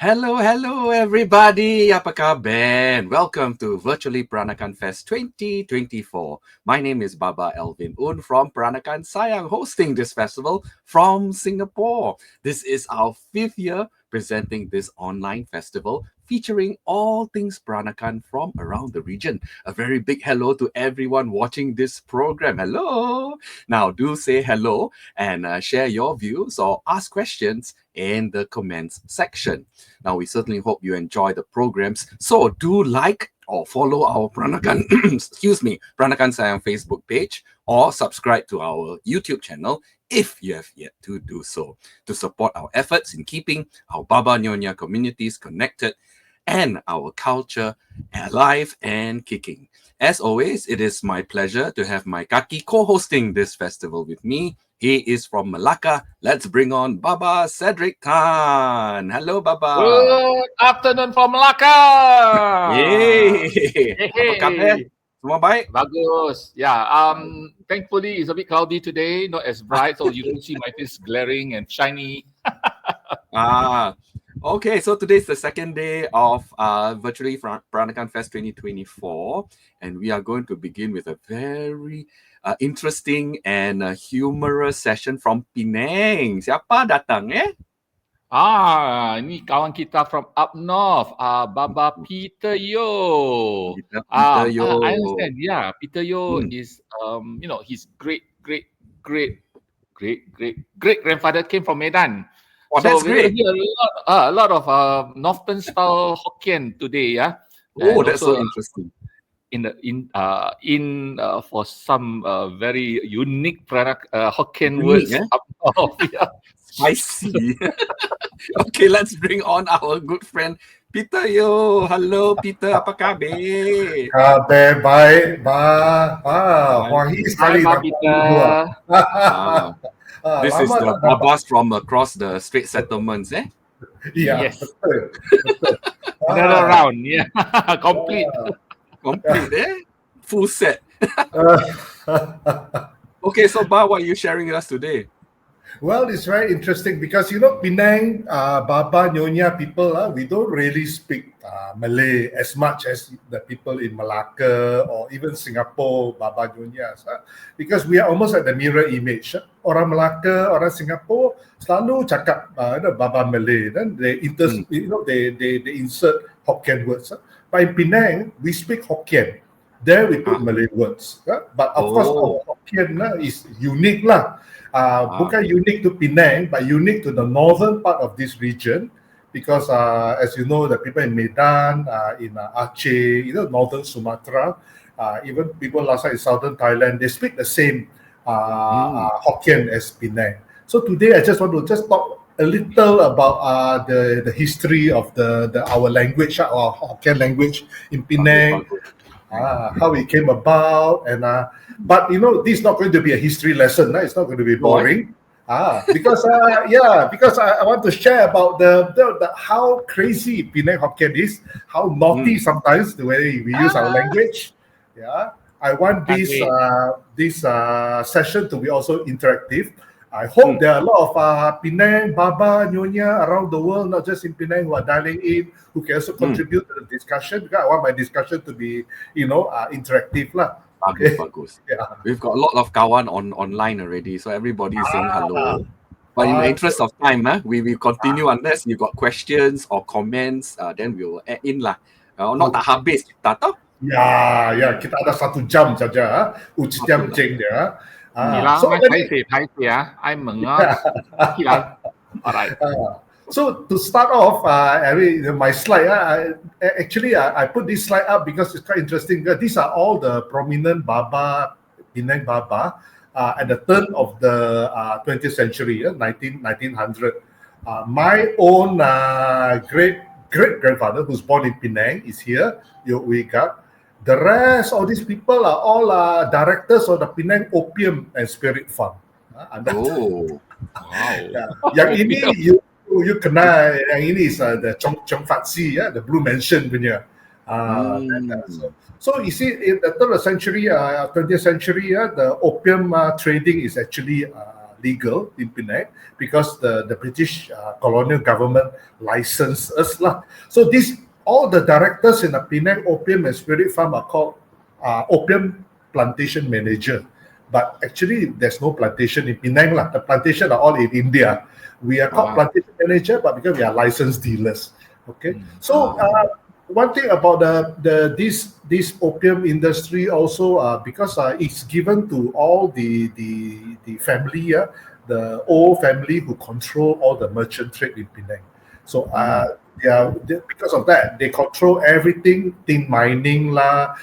Hello everybody. Apa khabar? Welcome to Virtually Peranakan Fest 2024. My name is Baba Elvin Un from Peranakan Sayang, hosting this festival from Singapore. This is our 5th year presenting this online festival featuring all things Peranakan from around the region. A very big hello to everyone watching this program. Hello. Now do say hello and share your views or ask questions in the comments section. Now, we certainly hope you enjoy the programs. So do like or follow our Peranakan, Peranakan Sayang Facebook page or subscribe to our YouTube channel if you have yet to do so, to support our efforts in keeping our Baba Nyonya communities connected and our culture alive and kicking. As always, it is my pleasure to have my kaki co-hosting this festival with me. He is from Malacca. Let's bring on Baba Cedric Khan. Hello, Baba. Good afternoon from Malacca. Yay! Apa khabar? Semua baik? Bagus. Yeah. Thankfully, it's a bit cloudy today, not as bright, so you don't see my face glaring and shiny. Okay, so today is the second day of Virtually Peranakan Fest 2024, and we are going to begin with a very interesting and humorous session from Penang. Siapa datang Ini kawan kita from up north, Baba Peter Yo. Peter Yo. I understand. Yeah, Peter Yo is, his great grandfather came from Medan. Oh, that's so we're great. going to hear a lot of northern style Hokkien today. Yeah. Oh, that's so interesting. For some very unique Hokkien words up north. Yeah. I see. Okay, let's bring on our good friend Peter Yo. Hello, Peter. Apa khabar? Khabar baik, Wangi sekali. Hi, Peter. This is the Babas from across the Straits settlements, Yeah. Yes. Another round, yeah. Complete, full set. Okay, so Ba, what are you sharing with us today? Well, it's very interesting because, Penang, Baba, Nyonya people, we don't really speak Malay as much as the people in Malacca or even Singapore, Baba, Nyonyas. Because we are almost at the mirror image. Orang Malacca, orang Singapore selalu cakap Baba Malay. Then they insert Hokkien words. But in Penang, we speak Hokkien. There we put Malay words. But of course, our Hokkien is unique lah. Bukan unique to Penang, but unique to the northern part of this region, because as you know, the people in Medan, in Aceh, northern Sumatra, even people last in southern Thailand, they speak the same Hokkien as Penang. So today, I just want to talk a little about the history of our language, our Hokkien language in Penang. How it came about, and but this is not going to be a history lesson. It's not going to be boring. Because I want to share about the how crazy Penang Hokkien is, how naughty sometimes the way we use our language. Yeah, I want this session to be also interactive. I hope there are a lot of Penang, Baba, Nyonya around the world, not just in Penang, who are dialing in, who can also contribute to the discussion, because I want my discussion to be, interactive lah. Bagus. Yeah. We've got a lot of kawan online already, so everybody is saying hello. But in the interest of time, we will continue unless you got questions or comments, then we will add in lah. Not tak habis kita tau. Ya, kita ada 1 jam saja, uji jam jeng dia. Alright. So to start off, my slide, I put this slide up because it's quite interesting. These are all the prominent Penang Baba at the turn of the 20th century, 1900. My own great grandfather, who's born in Penang, is here. We got the rest. All these people are all directors of the Penang Opium and Spirit Farm. Oh, Wow. Yang ini you kenal, yang ini is the Chong Fat Si, the Blue Mansion punya. So you see, in the 20th century, the opium trading is actually legal in Penang because the British colonial government licensed us lah. So all the directors in the Penang Opium and Spirit Farm are called opium plantation manager. But actually, there's no plantation in Penang lah. The plantation are all in India. We are called plantation manager, but because we are licensed dealers. Okay. So one thing about this opium industry also, because it's given to all the family, the old family who control all the merchant trade in Penang. So because of that, they control everything, tin mining lah,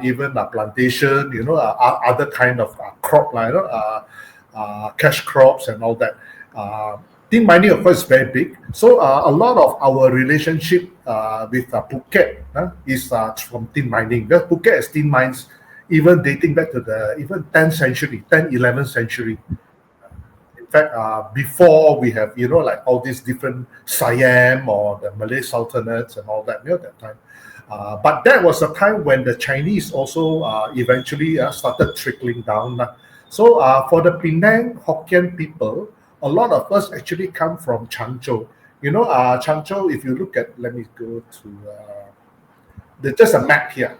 even plantation, other kind of crop lah, cash crops and all that. Tin mining, of course, is very big. So a lot of our relationship with Phuket is from tin mining. Because Phuket has tin mines even dating back to the 10th century, 11th century. In fact, before we have, like all these different Siam or the Malay Sultanates and all that, that time. But that was a time when the Chinese also eventually started trickling down. So for the Penang Hokkien people, a lot of us actually come from Changzhou. Changzhou, if you look at, let me go to just a map here.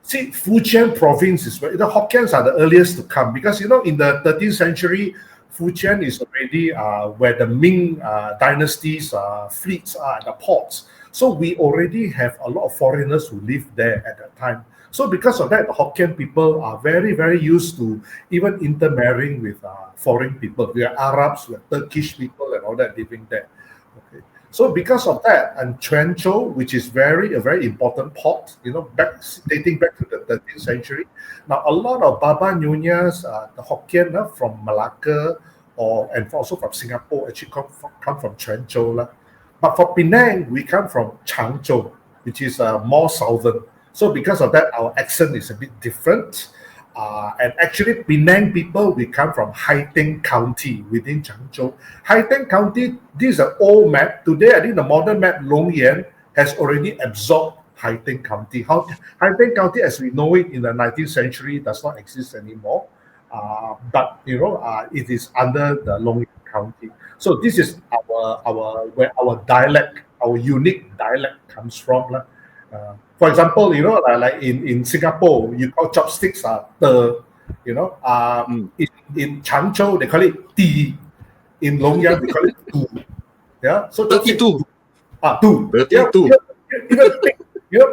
See, Fujian province is where the Hokkiens are the earliest to come because, in the 13th century, Fujian is already where the Ming dynasty's fleets are at the ports. So we already have a lot of foreigners who live there at that time. So because of that, the Hokkien people are very, very used to even intermarrying with foreign people. We are Arabs, we are Turkish people and all that living there. Okay. So because of that, and Quanzhou, which is a very important port, dating back to the 13th century. Now, a lot of Baba Nyonyas, the Hokkien from Malacca and also from Singapore actually come from Quanzhou. But for Penang, we come from Changzhou, which is more southern. So because of that, our accent is a bit different. And actually, Penang people, we come from Haiteng County within Changzhou. Haiteng County, this is an old map. Today, I think the modern map, Long Yan, has already absorbed Haiteng County. Haiteng County, as we know it in the 19th century, does not exist anymore. But it is under the Long Yan County. So this is where our dialect, our unique dialect comes from. For example, like in Singapore, you call chopsticks the, in Changzhou they call it ti, in Long Yan they call it tu. Yeah, so 32. Tu. 32. Even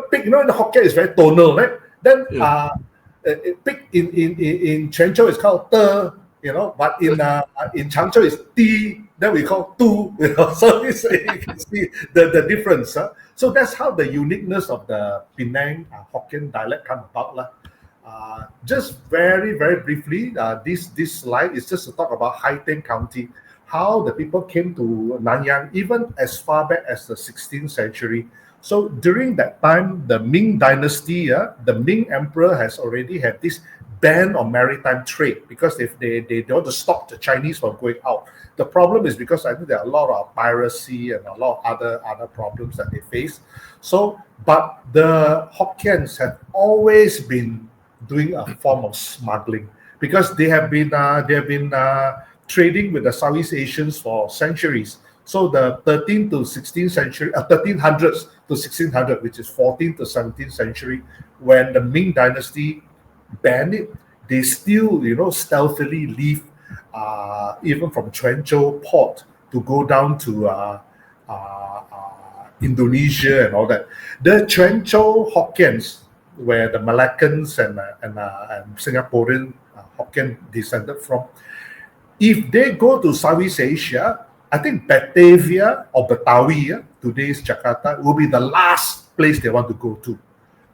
pig, in the Hokkien is very tonal, right? Then pig in Quanzhou is called te, but in Changzhou is ti. Then we call tu, so you can see the difference. So that's how the uniqueness of the Penang Hokkien dialect come about. Just very, very briefly, this slide is just to talk about Haiteng County, how the people came to Nanyang even as far back as the 16th century. So during that time, the Ming dynasty, the Ming emperor has already had this ban on maritime trade because if they want to stop the Chinese from going out. The problem is because I think there are a lot of piracy and a lot of other problems that they face. So, but the Hokkiens have always been doing a form of smuggling because they have been trading with the Southeast Asians for centuries. So the 13th to 16th century, 1300s to 1600, which is 14th to 17th century, when the Ming dynasty banned it, they still, stealthily leave even from Quanzhou port to go down to Indonesia and all that. The Quanzhou Hokkiens, where the Malaccans and Singaporean Hokkien descended from, if they go to Southeast Asia, I think Batavia or Betawi, today's Jakarta, will be the last place they want to go to.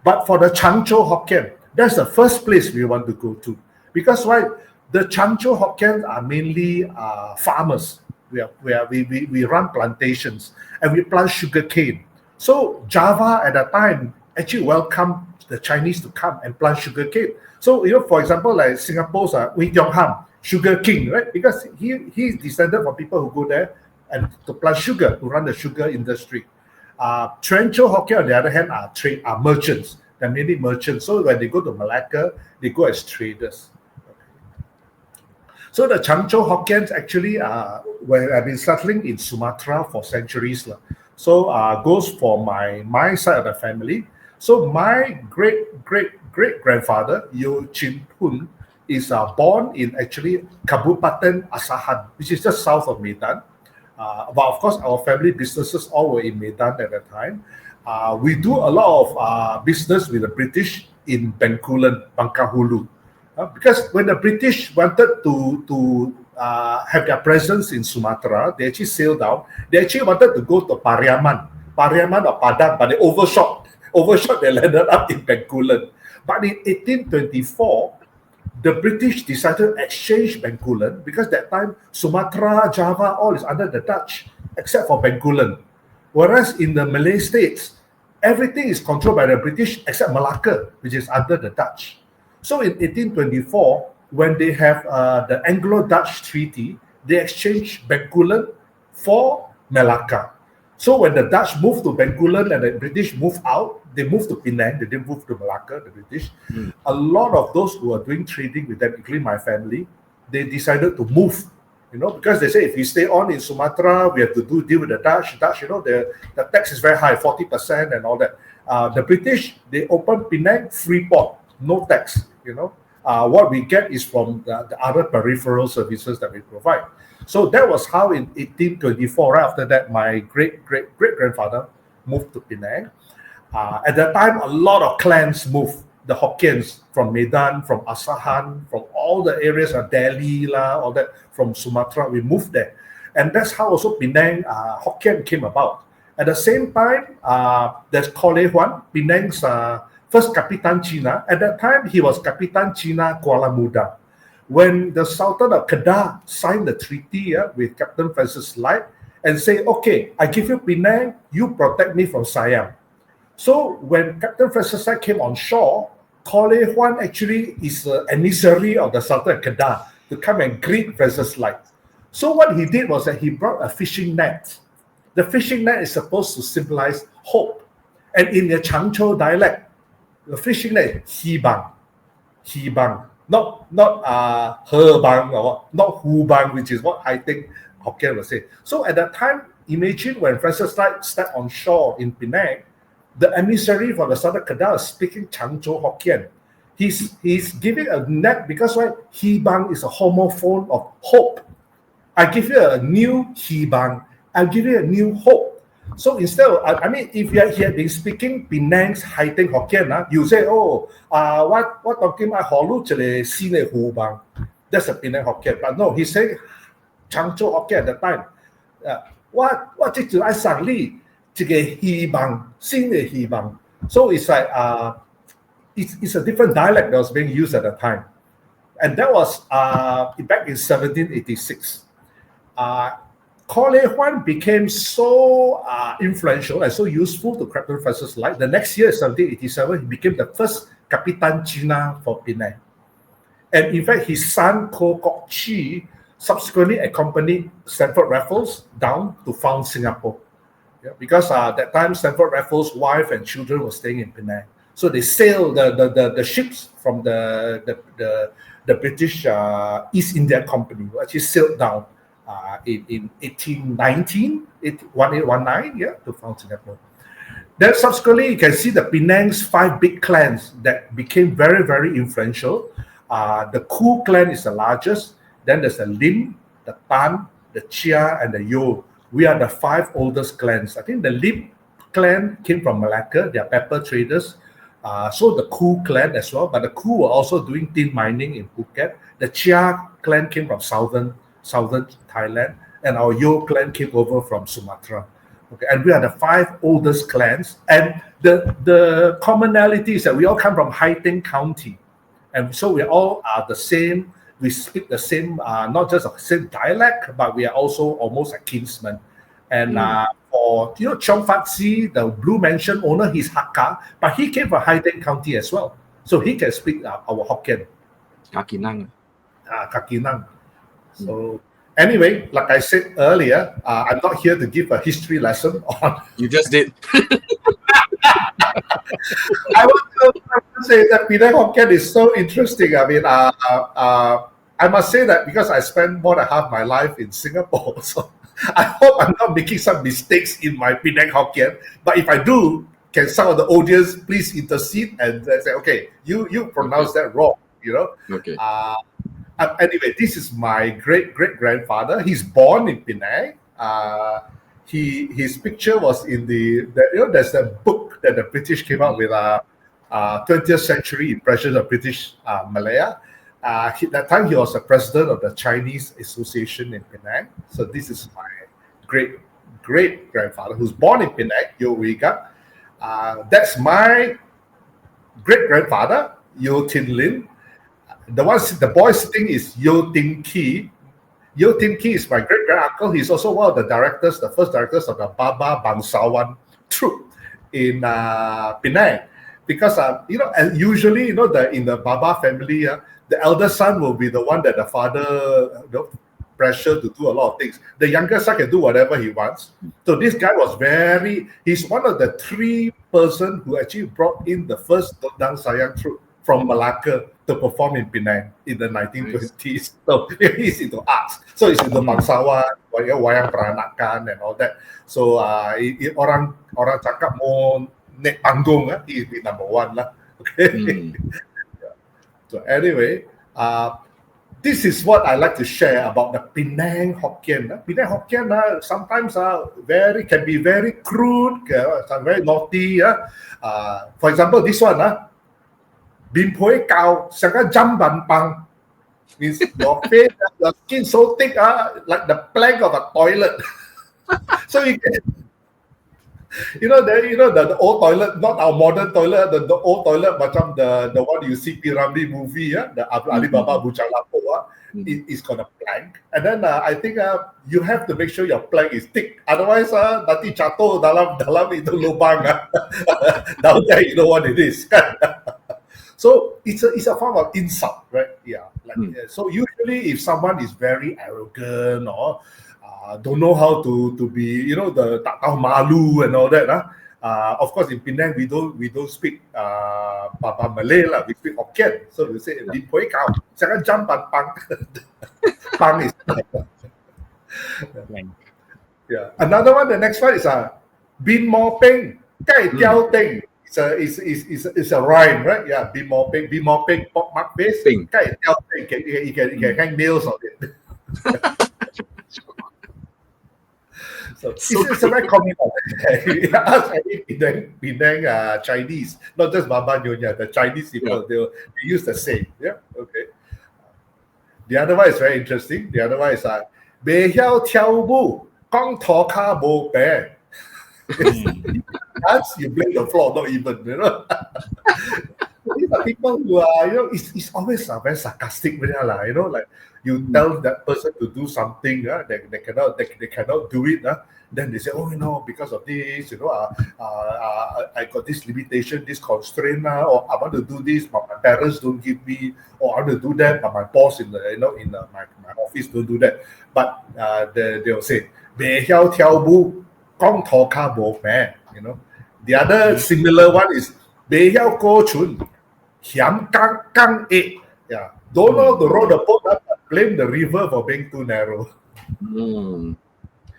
But for the Changzhou Hokkien, that's the first place we want to go to. Because why? The Changzhou Hokkien are mainly farmers. We run plantations and we plant sugar cane. So Java at that time actually welcomed the Chinese to come and plant sugar cane. So for example, like Singapore's Wee Yong Ham, sugar king, right? Because he's descended from people who go there and to plant sugar, to run the sugar industry. Trencho Hokkien, on the other hand, are merchants. They're mainly merchants. So when they go to Malacca, they go as traders. So the Changzhou Hokkiens actually have been settling in Sumatra for centuries. So goes for my side of the family. So my great-great-great-grandfather, Yo Chin Pun, is born in actually Kabupaten Asahan, which is just south of Medan. But of course, our family businesses all were in Medan at that time. We do a lot of business with the British in Bencoolen, Bangkahulu. Because when the British wanted to have their presence in Sumatra, they actually sailed down. They actually wanted to go to Pariaman or Padang, but they overshot. They landed up in Bencoolen. But in 1824, the British decided to exchange Bencoolen because that time Sumatra, Java, all is under the Dutch, except for Bencoolen. Whereas in the Malay states, everything is controlled by the British except Malacca, which is under the Dutch. So in 1824, when they have the Anglo-Dutch Treaty, they exchanged Bencoolen for Malacca. So when the Dutch moved to Bencoolen and the British moved out, they moved to Penang, they didn't move to Malacca, the British. A lot of those who are doing trading with them, including my family, they decided to move, because they say if we stay on in Sumatra, we have to deal with the Dutch. The tax is very high, 40% and all that. The British, they opened Penang, free port, no tax, What we get is from the other peripheral services that we provide. So that was how in 1824, right after that, my great-great-great-grandfather moved to Penang. At that time, a lot of clans moved. The Hokkiens from Medan, from Asahan, from all the areas of Delhi, all that, from Sumatra, we moved there. And that's how also Penang Hokkien came about. At the same time, there's Kole Huan, Penang's first Kapitan China. At that time, he was Kapitan China Kuala Muda. When the Sultan of Kedah signed the treaty with Captain Francis Light and say, okay, I give you Penang, you protect me from Siam. So when Captain Francis Light came on shore, Kole Huan actually is an emissary of the Sultan of Kedah to come and greet Francis Light. So what he did was that he brought a fishing net. The fishing net is supposed to symbolize hope. And in the Changzhou dialect, the fishing net is Hibang. Not Hebang or not Hubang, which is what I think Hokkien will say. So at that time, imagine when Francis Light stepped on shore in Penang, the emissary from the Southern Kedah is speaking Changzhou Hokkien. He's giving a net because Hibang is a homophone of hope. I give you a new Hibang, I'll give you a new hope. So instead of, if he had been speaking Penang's Haiteng Hokkien, you say, what talking about Holu Chile Sine Hubang? That's a Penang Hokkien. But no, he said Changzhou Hokkien at the time. What did I sang li? Hibang, Sine Hibang. So it's like it's a different dialect that was being used at the time. And that was back in 1786. Kole Huan became so influential and so useful to Captain Francis Light. The next year, 1787, he became the first Kapitan China for Penang. And in fact, his son, Ko Kok Chi, subsequently accompanied Stanford Raffles down to found Singapore. Because at that time, Stanford Raffles' wife and children were staying in Penang. So they sailed the ships from the British East India Company, who actually sailed down in 1819, 1819, to found Singapore. Then subsequently, you can see the Penang's 5 big clans that became very, very influential. The Ku clan is the largest. Then there's the Lim, the Tan, the Chia, and the Yo. We are the 5 oldest clans. I think the Lim clan came from Malacca. They are pepper traders. So the Ku clan as well. But the Ku were also doing tin mining in Phuket. The Chia clan came from southern Thailand, and our Yo clan came over from Sumatra. Okay, and we are the 5 oldest clans, and the commonality is that we all come from Haiteng County, and so we all are the same we speak the same, not just the same dialect, but we are also almost a kinsmen. And for Chong Fat Si, the Blue Mansion owner, he's Hakka, but he came from Haideng County as well, so he can speak our Hokkien, Kakinang. Kakinang. So anyway, like I said earlier, I'm not here to give a history lesson on. You just did. I want to say that Penang Hokkien is so interesting. I mean, I must say that because I spent more than half my life in Singapore, so I hope I'm not making some mistakes in my Penang Hokkien. But if I do, can some of the audience please intercede and say, okay, you pronounce that wrong, Okay. Anyway, this is my great-great-grandfather. He's born in Penang. His picture was in there's a book that the British came out with, 20th century impressions of British Malaya. That time he was the president of the Chinese Association in Penang. So this is my great-grandfather who's born in Penang, Yo Wiga. That's my great-grandfather, Yo Tin Lin. The boy sitting is Yo Tin Ki. Yo Tin Ki is my great-grand-uncle. He's also one of the first directors of the Baba Bangsawan troupe in Penang. Because, usually, in the Baba family, the elder son will be the one that the father pressure to do a lot of things. The younger son can do whatever he wants. So this guy he's one of the 3 person who actually brought in the first Dodang Sayang troupe from Malacca to perform in Penang in the 1920s. So he's into arts. So he's into bangsawan, wayang peranakan and all that. So orang cakap mau naik panggung, he's the number 1 lah. Okay. So anyway, this is what I like to share about the Penang Hokkien. Penang Hokkien sometimes can be very crude, very naughty. For example, this one, Bin Poi Kao, Sanga Jamban Pang, means your face, your skin so thick, like the plank of a toilet. So you can, the old toilet, not our modern toilet, the old toilet, macam the one you see Piramli movie, the Alibaba Bujang Lapo, it's got a plank. And then I think you have to make sure your plank is thick. Otherwise, nanti jatuh dalam itu lubang. Down there, you know what it is. So it's a form of insult, right? Yeah. So usually, if someone is very arrogant or don't know how to be, the tak tahu malu and all that, of course in Penang we don't speak Baba Malay lah. We speak Hokkien. So we say Bin Poi Kao, jangan jamban pang. Pang is yeah. Another one. The next one is Bin Mo Peng, Kai Tiao Teng. It's a rhyme, right? Yeah, Bin Mo Peng, Pok Mak Face, Kai Tiao Teng. You can hang nails on it. So it's a very common one. Ask any Penang Chinese, not just Baba Nyonya, the Chinese people, they use the same. Yeah, okay. The other one is very interesting. The other one is Bei Hiao Tiao Bu, Gong To Ka Bo Be. Dance, you blame the floor, not even, These are people who are, it's always very sarcastic, like you tell that person to do something, they cannot do it, then they say, oh, because of this, I got this limitation, this constraint, or I want to do this, but my parents don't give me, or I want to do that, but my boss in my office don't do that. But they'll say, Bei Hiao Tiao Bu, Gong To Ka Bo Man, The other similar one is Bei Hiao Go Chun, Hiam Kang Kang E. Yeah. Don't know to row the boat up, but blame the river for being too narrow.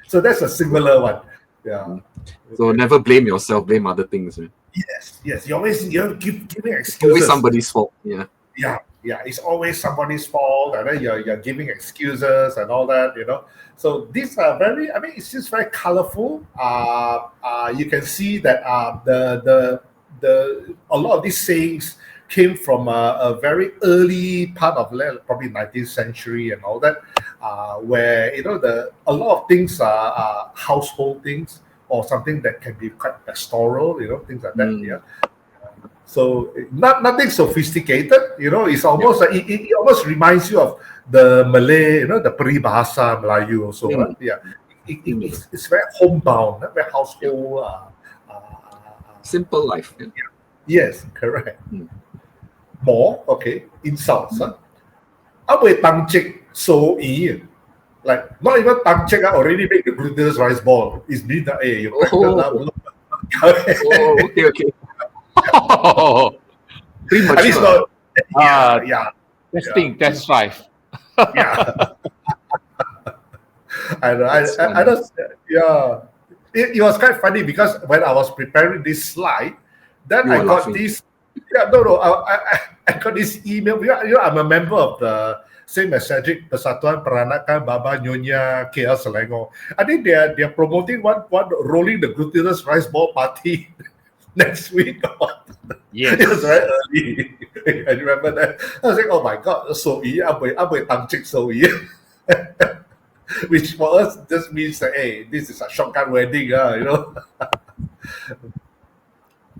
So that's a similar one. Yeah. So never blame yourself, blame other things. Right? Yes. You're giving excuses. Always somebody's fault. Yeah. Yeah. It's always somebody's fault, and then you're giving excuses and all that, So these are it's just very colorful. You can see that a lot of these sayings came from a very early part of probably 19th century and all that, where a lot of things are household things or something that can be quite pastoral, things like that. Yeah. So nothing sophisticated, it's almost like, it almost reminds you of the Malay, the peribahasa Melayu also. It's very homebound, very household. Simple life. Yes, correct. More, okay, insults. Abe tang chik so yi. Like, not even tang chik, already make the glutinous rice ball. It's been the you're pregnant. Okay. At least not. Testing, test drive. Yeah. I don't. Yeah. It was quite funny because when I was preparing this slide, then I got this. Yeah, no. I got this email. I'm a member of the same as Cedric Persatuan Peranakan Baba Nyonya KL Selangor. I think they're promoting one rolling the glutinous rice ball party next week. Yes. It was very early. I remember that. I was like, oh my God, so yi, abe tang chik so yi. Which for us just means that, hey, this is a shotgun wedding,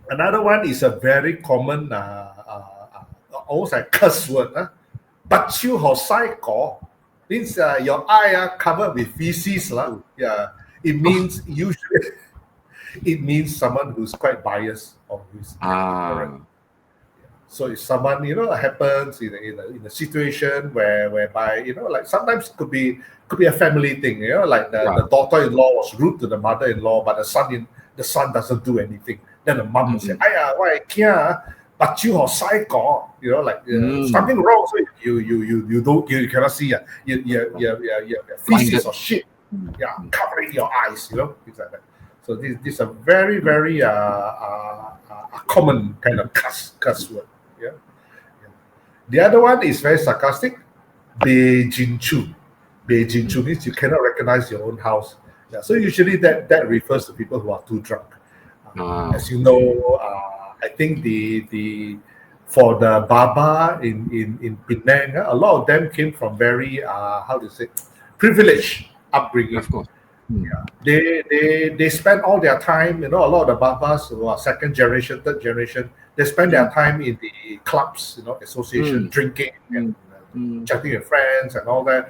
Another one is a very common, almost like curse word. But you have psycho means your eye covered with feces. Yeah, it means usually it means someone who's quite biased or who's So if someone happens in a situation whereby like sometimes it could be a family thing, like the daughter-in-law was rude to the mother-in-law, but the son doesn't do anything. Then the mom will say, "Aya, why can't? But you are psycho, something wrong." So you cannot see you feces or shit, covering your eyes, things like that. So this a very very a common kind of cuss word. The other one is very sarcastic. Beijinchu. Beijinchu means you cannot recognize your own house. Yeah, so usually that refers to people who are too drunk. As you know, I think for the Baba in Penang, a lot of them came from very privileged upbringing. Of course. They spend all their time, a lot of the Babas who are second generation, third generation, they spend their time in the clubs, association, drinking and chatting with friends and all that,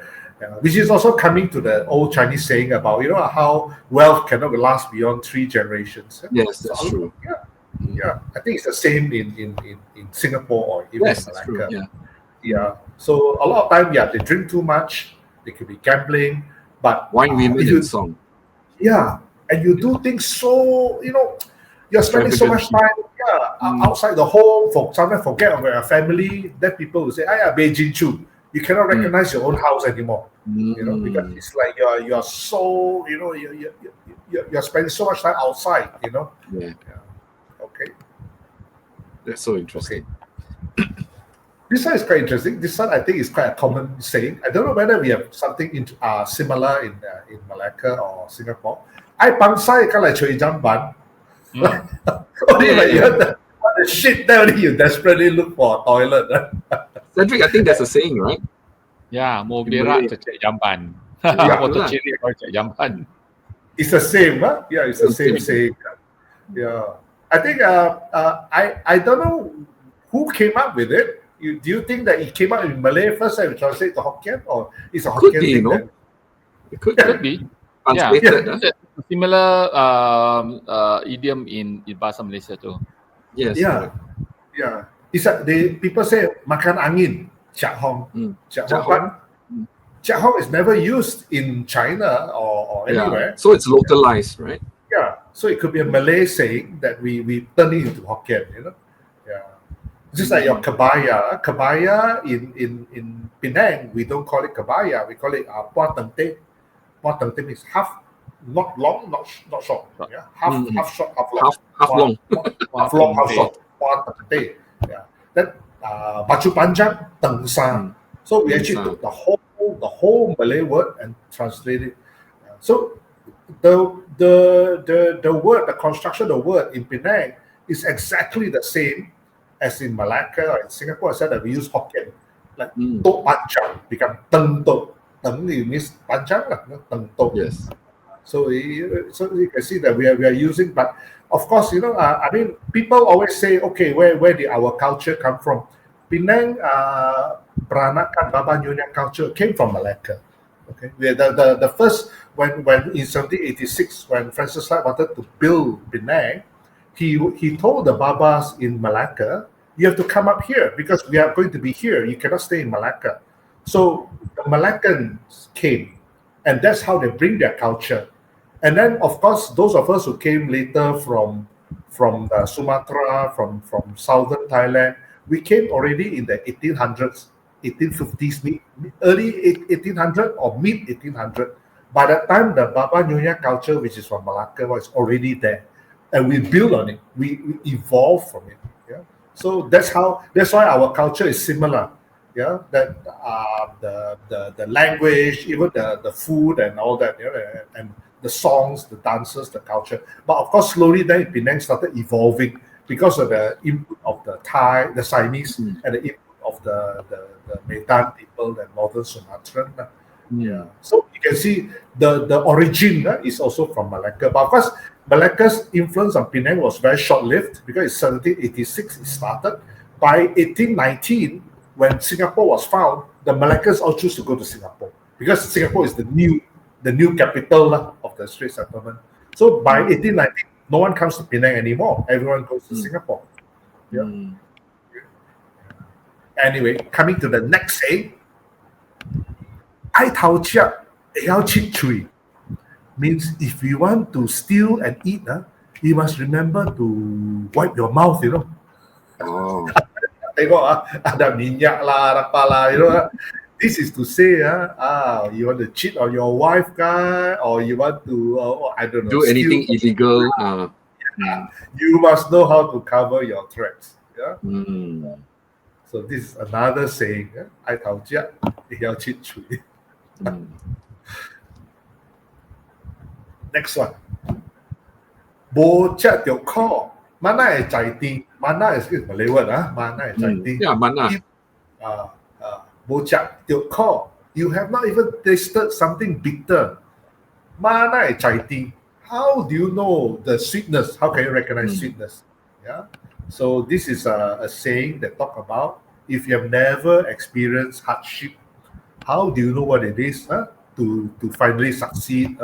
which is also coming to the old Chinese saying about, how wealth cannot last beyond 3 generations. Yes, that's true. Yeah, I think it's the same in Singapore or even in Malacca. True. Yeah. So a lot of time, they drink too much. They could be gambling, but wine, women, and song. Yeah, and you do things so you're spending so much time outside the home. Sometimes forget about your family. Then people will say, Beijing Chu. You cannot recognize your own house anymore. Because it's like you're so you're spending so much time outside. Yeah. Okay. That's so interesting. Okay. This one is quite interesting. This one I think is quite a common saying. I don't know whether we have something similar in Malacca or Singapore. I pangsai kan like chui jamban. Only like you have the shit there, only you desperately look for a toilet. Cedric, I think that's a saying, right? Yeah, mau berak cecek jamban. Foto ciri kau cecek jamban. It's the same, huh? Yeah, it's the same saying. Yeah, I think I don't know who came up with it. Do you think that it came out in Malay first and translate to Hokkien, or it's a Hokkien thing? It could be. Translated, a similar idiom in Bahasa Malaysia too. Yes. Yeah. It's people say makan angin, Chak Hong. Chak Hong is never used in China or anywhere. So it's localized, right? Yeah. So it could be a Malay saying that we turn it into Hokkien, Yeah. Just like your kebaya. Kebaya in Penang, we don't call it kebaya. We call it puat tente. Puat tente means half, not long, not short. Yeah, half short, half long. Half long. Half long, half short. Puat tente. Yeah. Then baju panjang tengsan. So we actually took the whole Malay word and translated it. So the word, the construction of the word in Penang is exactly the same as in Malacca or in Singapore. I said that we use Hokkien, like tok panjang become teng tok. Teng means panjang lah, teng tok. Yes. So you can see that we are using, but of course, I mean, people always say, okay, where did our culture come from? Penang, Peranakan Baba Nyonya culture came from Malacca. Okay, the first when in 1786 when Francis Lai wanted to build Penang, he told the Babas in Malacca, you have to come up here because we are going to be here. You cannot stay in Malacca. So the Malaccans came, and that's how they bring their culture. And then, of course, those of us who came later from Sumatra, from southern Thailand, we came already in the 1800s, 1850s, early 1800 or mid 1800. By that time, the Baba Nyonya culture, which is from Malacca, was already there, and we built on it. We evolved from it. Yeah. So that's why our culture is similar. Yeah, that the language, even the food and all that, and the songs, the dances, the culture. But of course, slowly then Penang started evolving because of the input of the Thai, the Siamese, and the input of the Medan people and northern Sumatran. Yeah. So you can see the origin is also from Malacca. But of course, Malacca's influence on Penang was very short-lived because in 1786 it started. By 1819, when Singapore was found, the Malaccans all choose to go to Singapore because Singapore is the new capital of the Straits settlement. So by 1819, no one comes to Penang anymore. Everyone goes to Singapore. Yeah. Anyway, coming to the next saying, "Ai tao chia, yao chit chui," means if you want to steal and eat, you must remember to wipe your mouth. Oh. Tengok ada minyak lah, apa lah, This is to say, you want to cheat on your wife, guy, or you want to, I don't know, do anything illegal. You must know how to cover your tracks. Yeah. So this is another saying. "Ai tao chia, yao chit chui." Next one. "Bo chia tio ko, mana e chai ti." Mana is Malay word, mana e chai ti. Yeah, mana. Bocak tiok ko. You have not even tasted something bitter. Mana e chai ti. How do you know the sweetness? How can you recognize sweetness? Yeah. So this is a saying that talk about if you have never experienced hardship, how do you know what it is to finally succeed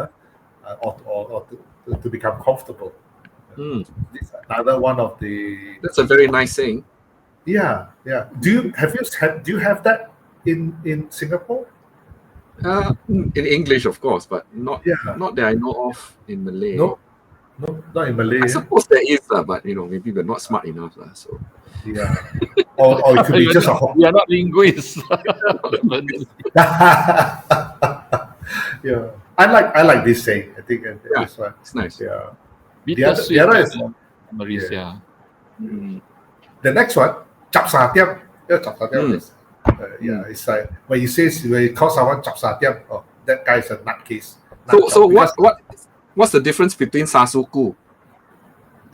or to become comfortable? This is another one of the. That's a very nice saying. Yeah. Do you have that in Singapore? In English, of course, but not that I know of in Malay. No, not in Malay. I suppose there is, but maybe we're not smart enough, so. Yeah. Or it could be just a. We are not linguists. Yeah, I like this saying. I think this one. It's nice. Yeah. The other is memories, the next one. Chap sa tiam. Chap sa tiam is. It's like when you call someone chap sa tiam, that guy is a nutcase. So what's the difference between sasuku?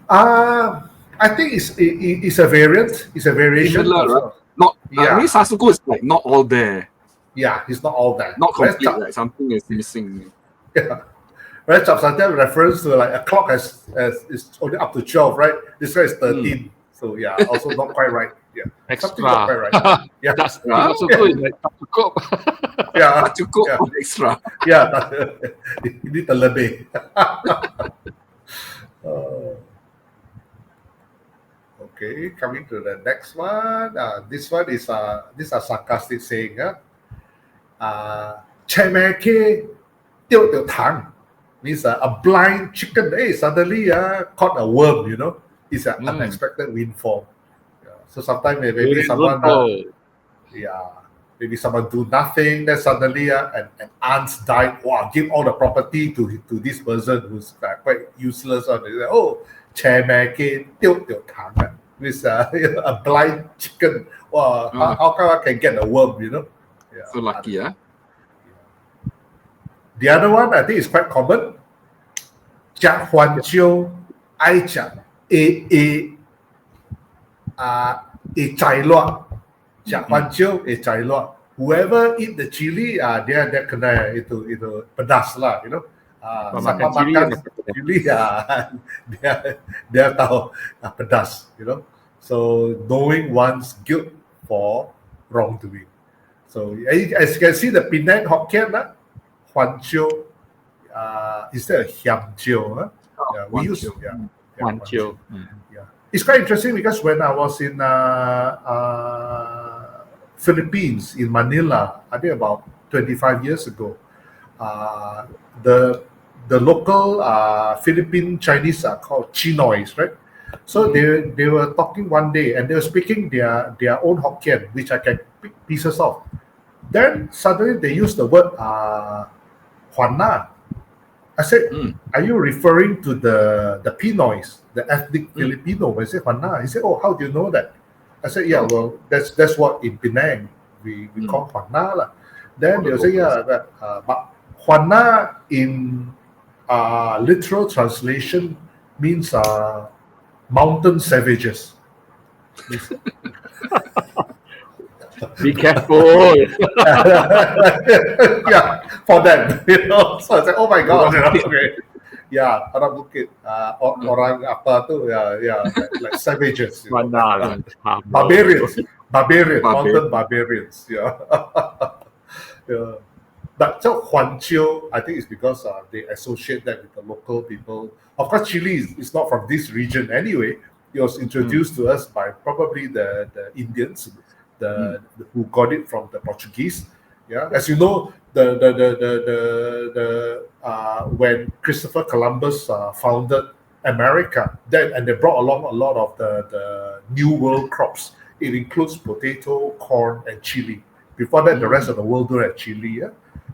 I think it's a variant. It's a variation. Similar, right? Not. I mean, sasuku is like not all there. Yeah, it's not all there. Not complete. Like something is missing. Yeah. Right, chap sa tiam refers to like a clock is only up to 12, right? This guy is 13. So yeah, also not quite right. Yeah, extra. Something not quite right. Yeah, That's cukup. Like cukup. Yeah, cukup extra. Yeah, you need a lebih. Okay, coming to the next one. This one is this a sarcastic saying. "Chemeke tiao tiao tang," means a blind chicken. Hey, suddenly caught a worm. It's an unexpected windfall. So sometimes maybe someone, maybe someone do nothing, then suddenly an aunt died. Wow, give all the property to this person who's quite useless. Or chair making, tiao tang, with a blind chicken. Wow, how come I can get a worm? Yeah, so lucky, The other one I think is quite common. Jia huan jiu, ai jia chai luak. Jia huan jiu chai luak. Whoever eat the chili, dia kena itu pedas lah, Siapa Makan chili makan dan makan pedas. chili, dia tahu pedas, So knowing one's guilt for wrongdoing. So as you can see, the Penang Hokkien, Huan Chiu, instead of Hiam Chiu, we use One chill. yeah. It's quite interesting because when I was in Philippines, in Manila, I think about 25 years ago, the local Philippine Chinese are called Chinoys, right? So they were talking one day and they were speaking their own Hokkien, which I can pick pieces of. Then suddenly they used the word Huan Na. I said, are you referring to the Pinoys, the ethnic Filipino? I said, Huan Na. He said, oh, how do you know that? I said, yeah, well, that's what in Penang we call Huan Na lah. Then they'll say, yeah, but Huan Na in literal translation means mountain savages. Be careful. Yeah, for them, So I said, oh my God, okay. Yeah, orang bukit, orang apa tu, like savages, Mana lah. barbarians, mountain barbarians, yeah. Yeah. But so Huan Chiu, I think it's because they associate that with the local people. Of course, chili is not from this region anyway. It was introduced to us by probably the Indians, who got it from the Portuguese. Yeah, as you know, when Christopher Columbus founded America, and they brought along a lot of the New World crops. It includes potato, corn, and chili. Before that, the rest of the world don't have chili. Yeah?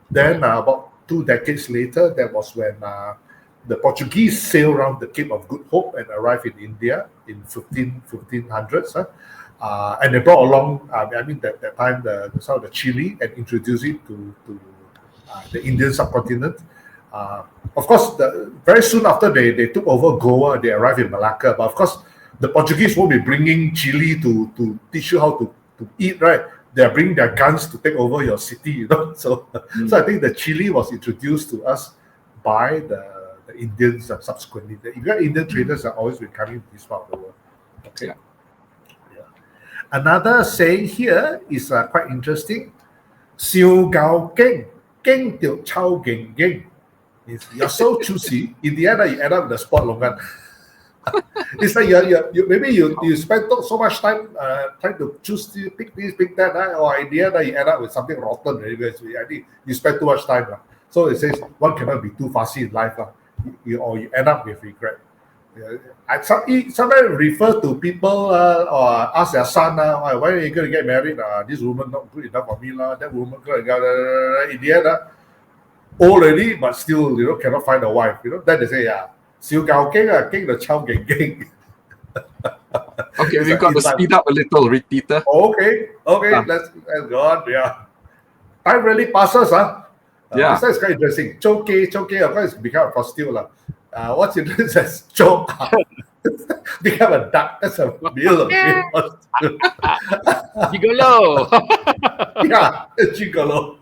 Then about 2 decades later, that was when the Portuguese sailed around the Cape of Good Hope and arrived in India in 1500s. And they brought along, that time, some of the chili and introduced it to the Indian subcontinent. Of course, very soon after they took over Goa, they arrived in Malacca. But of course, the Portuguese won't be bringing chili to teach you how to eat, right? They are bringing their guns to take over your city, So I think the chili was introduced to us by the Indians subsequently. The Indian traders are always been coming to this part of the world. Okay. Yeah. Another saying here is quite interesting. Siu gao geng, geng tiao chao geng geng. You're so choosy. In the end, you end up with the spot longan. It's like maybe you spend so much time trying to choose pick this, pick that, or in the end you end up with something rotten. I think you spend too much time. So it says one cannot be too fussy in life. Or you end up with regret. I sometimes refer to people or ask their son, why are you going to get married? This woman not good enough for me. That woman in the end, old already, but still cannot find a wife. Then they say, siu gao geng, geng the chow geng geng. Okay, we've got to speed up a little, Peter. Okay, let's go on. Yeah, time really passes, Yeah. This is quite interesting. Choke, of course, become a prostitute. What's interesting is choke become a duck. That's a meal. Gigolo. Yeah, gigolo.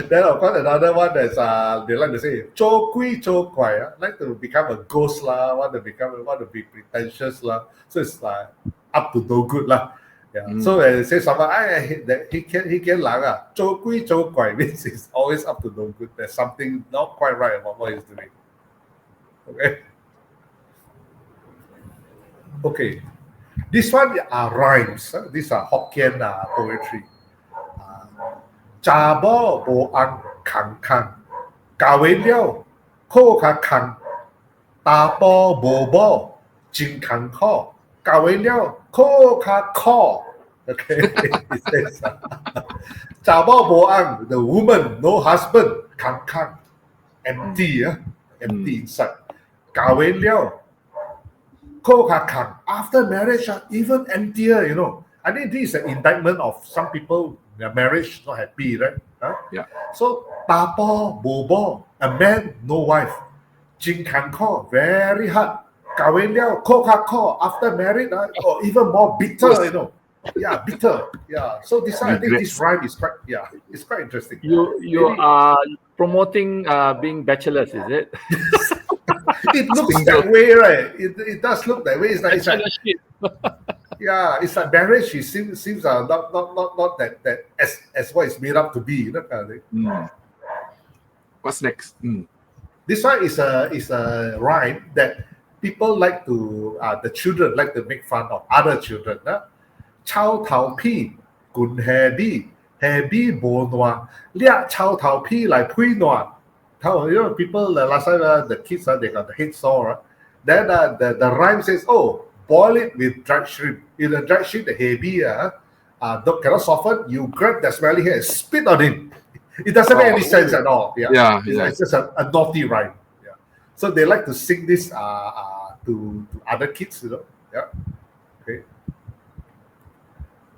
Then of course another one is they like to say cho kui cho kwai. Like to become a ghost lah, want to be pretentious lah. So it's like up to no good lah. Yeah. So when they say someone he can lang cho kui cho kwai means it's always up to no good. There's something not quite right about what he's doing. Okay. This one are rhymes. These are Hokkien poetry. Cha bo bo ang kang kang, ka wei liao, ko ka kang, ta bo bo bo, jing kang ko, ka wei liao, ko ka ko. Okay. It says, Cha bo bo ang, the woman, no husband, kang kang, empty, empty inside. Ka wei liao, ko ka kang, after marriage, even emptier, I think this is an indictment of some people. Their marriage not happy, right? Yeah. So tapo bobo, a man no wife. Jing kan ko, very hard. Kawin liao, ko ka ko, after married, or even more bitter, Yeah, bitter. Yeah. So this I think this Regrets. rhyme is quite it's quite interesting. You Maybe are promoting being bachelors, is it? it looks Single. that way, right? It does look that way. It's like Bachelorship. yeah, it's like marriage. It seems not that as what it's made up to be, you know, kind of thing. Mm. What's next? This one is a rhyme that people like to the children like to make fun of other children. Chow tao pi gun happy bo noa lia chow tao pi like pui noa. You know, people last time the kids they got the head sore. Then the rhyme says, oh, boil it with dried shrimp. In the dried shrimp, the heavy cannot soften. You grab the smelly hair and spit on it. It doesn't make any sense at all. Yeah, It's just a naughty rhyme. Yeah. So they like to sing this to other kids, you know. Yeah. Okay.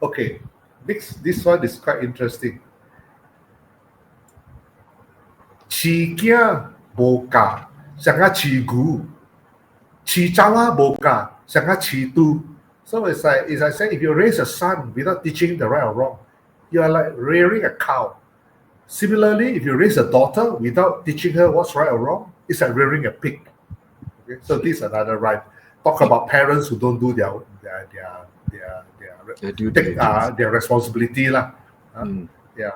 Okay. This one is quite interesting. Chi kia boka, sanga chi gu, chi chawa boka, sanga chi tu. So it's like saying if you raise a son without teaching the right or wrong, you are like rearing a cow. Similarly, if you raise a daughter without teaching her what's right or wrong, it's like rearing a pig. Okay? So this is another rhyme. Talk about parents who don't do their responsibility lah. Yeah.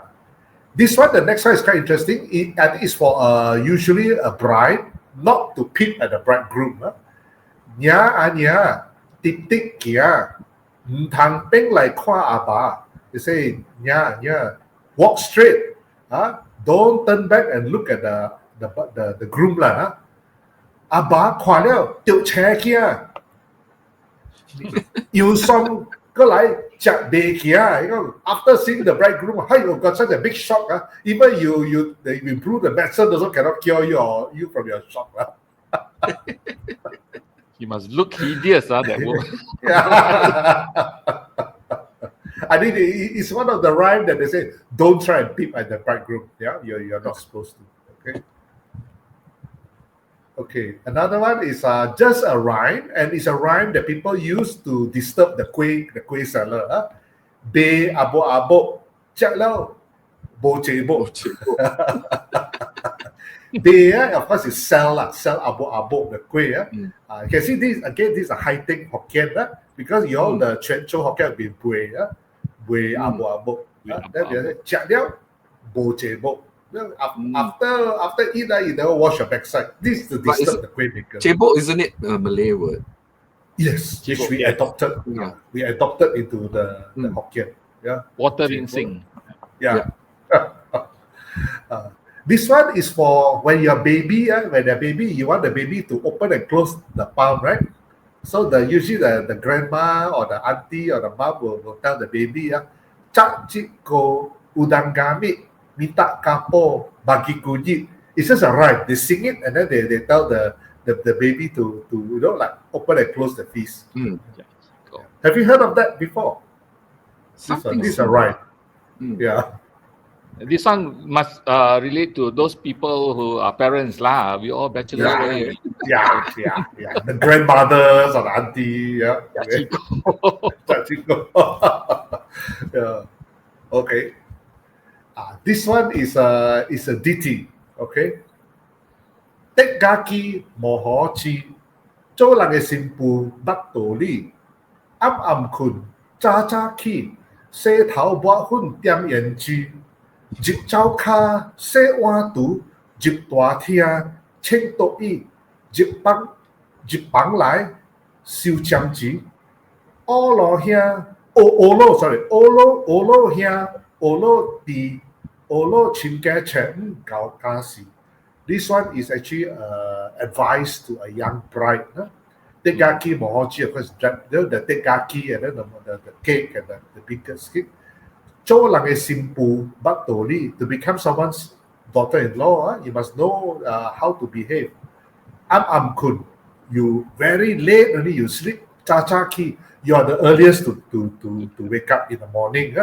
This one, the next one is quite interesting. I think it's for usually a bride, not to peep at the bridegroom. Nya anya, tik tik kia, tang peng like kwa aba. They say nya, walk straight. Don't turn back and look at the groom lah. Aba kwa liao, tiao che kia. You some go like Jack Day kia. You know, after seeing the bridegroom, you got such a big shock. Even you improve the medicine also cannot cure you from your shock. He must look hideous, that woman. Yeah. I think it's one of the rhyme that they say, don't try and peep at the bridegroom. Yeah, you're not supposed to. Okay. Okay. Another one is just a rhyme, and it's a rhyme that people use to disturb the kueh seller. Be abo, check lao, bo chebo. They of course is sell abo the kueh. You can see this again. This is a high tech Hokkien because you all the Chuancho Hokkien have been buay abo. Then they say check liao bo chebo. After eat you never wash your backside. This is to disturb the kueh maker. Cebok, isn't it a Malay word? Yes, which we adopted. Yeah. We adopted into the Hokkien. Yeah. Water Cebok. rinsing. Yeah. This one is for when you're baby. When you're baby, you want the baby to open and close the palm, right? So usually the grandma or the auntie or the mom will tell the baby, "Cak ciko udang kami, minta kapo bagi kunyit." It's just a rhyme. They sing it and then they tell the baby to like open and close the feast. Have you heard of that before? This is a rhyme. Yeah. This one must relate to those people who are parents lah. We all bachelors. Yeah. The grandmothers or the auntie. Yeah. Yeah. Okay. This one is a ditty. Okay. Tek kaki moho chi, châu lang e simpu bat to li, am kun, cha ki, se tao bua hun tiam yen chi. Jip chao ka se wa tu, jip tua tia, cheng to yi, jip bang lai, siu chang ji. Olo hia, olo hia, olo di, olo chin ga chen gao ka si. This one is actually advice to a young bride. Tegaki mohochi, of course, the tegaki and then the cake and the biggest cake. Chow lang e simpu but to become someone's daughter-in-law, you must know how to behave. Am kun, you very late only you sleep. Cha ki, you are the earliest to wake up in the morning.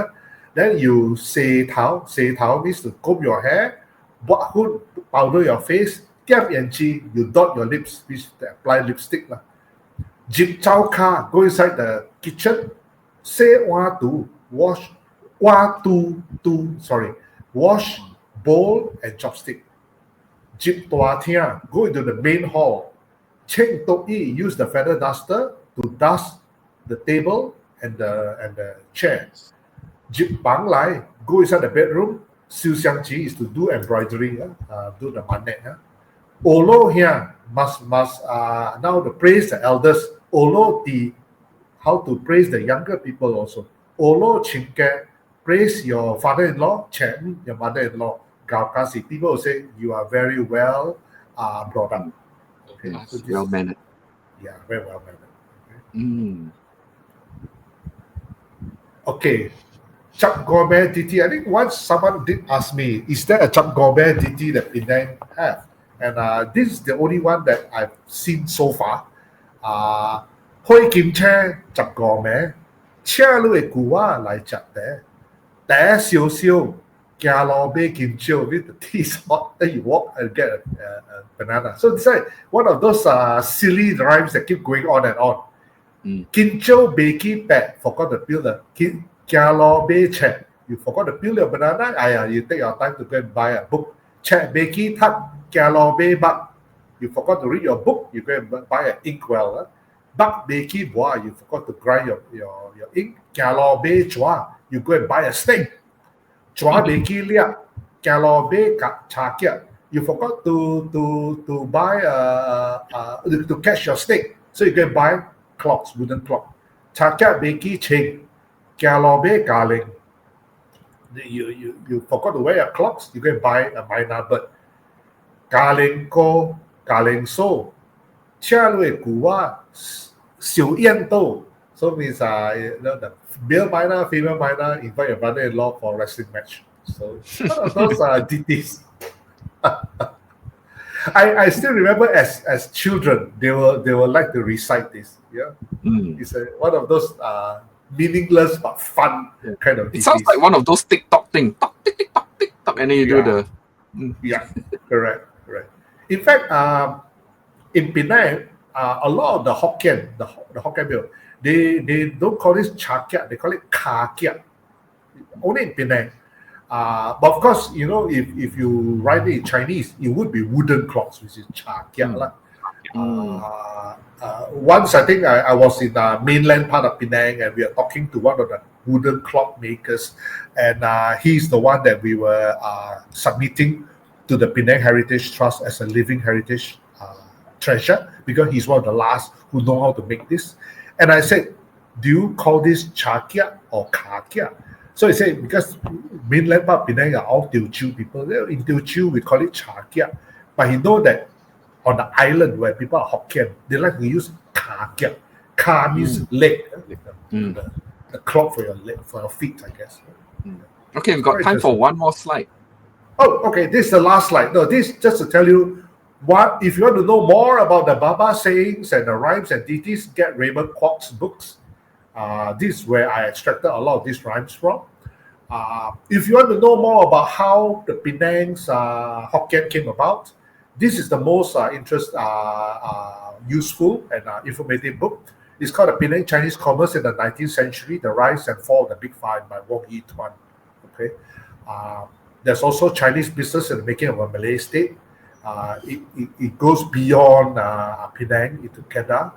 Then you say tao means to comb your hair. Buat hun, powder your face. Tiap yan chi, you dot your lips, means to apply lipstick. Jip chow ka, go inside the kitchen. say one two, wash, wash bowl and chopstick. Jip tua tia, go into the main hall. Cheng tok yi, use the feather duster to dust the table and the chair. Jip bang lai, go inside the bedroom. Siu xiang ji is to do embroidery, do the manet. Olo here must now to praise the elders. Olo the how to praise the younger people also. Olo chinke, praise your father-in-law, Chen, your mother-in-law. Gaokasi. People will say you are very well brought up. Okay, so this Well mannered. yeah, very well mannered. Mm. Okay, Chap Gourmet DT. I think once someone did ask me, is there a Chap Gourmet DT that Penang have? And this is the only one that I've seen so far. Hoi Kim Che Chap Gourmet, Chia Lu E Gua Lai Chap There, There Xiu Xiu, Gia Lo Bei Kim Chiu, with the tea is hot, then you walk and get a banana. So it's like one of those silly rhymes that keep going on and on. Kim Chiu Bei Ki Pet, forgot to peel the Gia Lo Bei Che. You forgot to peel your banana, you take your time to go and buy a book. Che Bei Ki Tak, Gia Lo Bei Bak. You forgot to read your book, you go and buy an inkwell. Bak Bei Ki Boa, you forgot to grind your ink. Gia Lo Bei Chua, you go and buy a steak. Chua Bei Ki Liak, Gia Lo Bei Cha Kia. You forgot to buy to catch your steak, so you go and buy clocks, wooden clock. Cha Kia Bei Ki Ching, Gia Lo Bei Ga Ling. You forgot to wear your clocks, you go and buy a myna bird. Ga Ling Ko, Ga Ling So, Chia Lui Gua, Xiu Yan Do. So means the male minor, female minor invite your brother-in-law for a wrestling match. So those are DTs. I still remember as children they will like to recite this. Yeah, it's one of those meaningless but fun kind of DTs. It sounds like one of those TikTok thing. Talk, tick, tick, tock, tick, tock, and then you do the. Yeah, correct. In fact, in Penang, a lot of the Hokkien, the Hokkien people, they don't call this cha kia, they call it ka kia. Only in Penang. But of course, you know, if you write it in Chinese, it would be wooden clocks, which is cha kia. Once I think I was in the mainland part of Penang and we are talking to one of the wooden clock makers, and he's the one that we were submitting to the Penang Heritage Trust as a living heritage treasure, because he's one of the last who know how to make this. And I said, do you call this cha kia or ka kia? So he said, because mainland part of Penang are all Teochew people. In Teochew, we call it cha kia. But he know that on the island where people are Hokkien, they like to use ka kia. Ka means leg, the clock for your leg, for your feet, I guess. Okay, we've got time for one more slide. Oh, okay. This is the last slide. No, this just to tell you what, if you want to know more about the Baba sayings and the rhymes and ditties, get Raymond Kwok's books. This is where I extracted a lot of these rhymes from. If you want to know more about how the Penang's Hokkien came about, this is the most useful and informative book. It's called The Penang Chinese Commerce in the 19th Century, The Rise and Fall of the Big Five by Wong Yi Tuan. Okay. There's also Chinese Business in the Making of a Malay State. It goes beyond Penang into Kedah.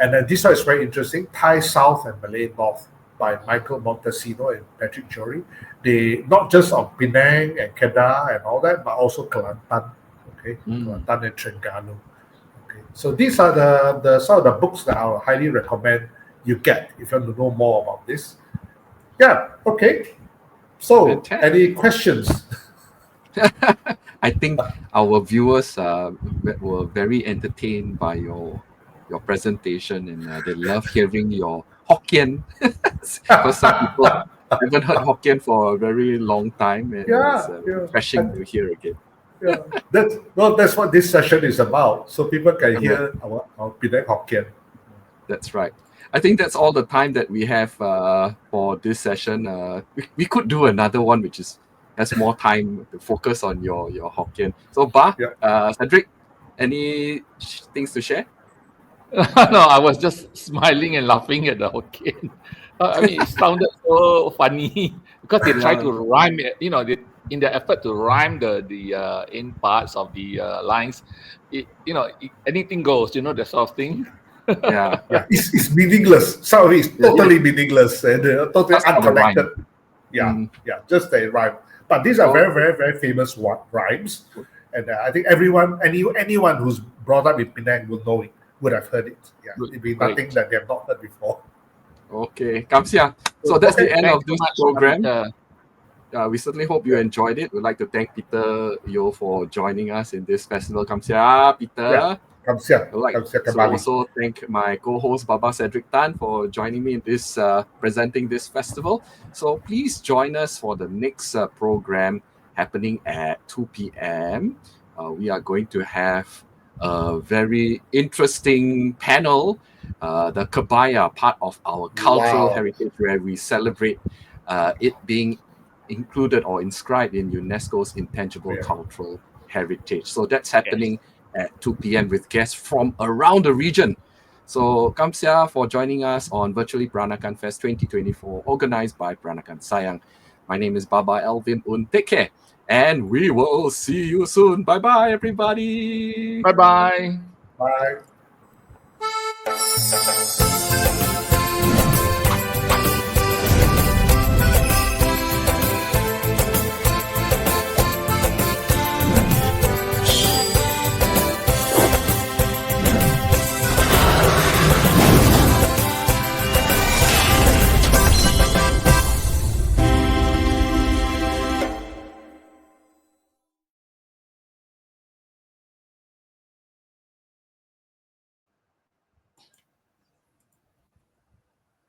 And then this one is very interesting, Thai South and Malay North by Michael Montesino and Patrick Jory. They not just on Penang and Kedah and all that, but also Kelantan, okay, Kelantan and Terengganu. Okay, so these are the some of the books that I would highly recommend you get if you want to know more about this. Yeah, okay. So, Fantastic. any questions? I think our viewers were very entertained by your presentation, and they love hearing your Hokkien, because some people haven't heard Hokkien for a very long time, and it's refreshing to hear again. Yeah, that's what this session is about, so people can hear our Penang Hokkien. That's right. I think that's all the time that we have for this session. We could do another one which has more time to focus on your Hokkien. So, Cedric, any things to share? No, I was just smiling and laughing at the Hokkien. I mean, it sounded so funny because they try Yeah, to rhyme it. In their effort to rhyme the end parts of the lines, anything goes. That sort of thing. yeah, Yeah, it's meaningless. Some of it is yeah. totally meaningless and totally Just for the unconnected. rhyme. Yeah, Mhm. yeah, just a rhyme. But these are So, very, very, very famous rhymes, and I think anyone who's brought up in Penang will know it, would have heard it. Yeah, Good, it'd be nothing great. that they have not heard before. okay, Kamsia. So that's the Okay, end Thanks of so this much, program. Peter. We certainly hope you yeah, enjoyed it. We'd like to thank Peter Yo for joining us in this festival. Kamsia, yeah. Peter. Kamsia, I'd like Kamsia to kembali. also thank my co-host Baba Cedric Tan for joining me in this presenting this festival. So please join us for the next program happening at 2 p.m. We are going to have a very interesting panel, the Kabaya, part of our cultural Wow. heritage, where we celebrate it being included or inscribed in UNESCO's intangible Yeah. cultural heritage. So that's Yes. happening at 2 p.m. with guests from around the region. So, Kamsia for joining us on Virtually Peranakan Fest 2024, organized by Peranakan Sayang. My name is Baba Elvin Un. Take care, and we will see you soon. Bye bye, everybody. Bye bye. Bye.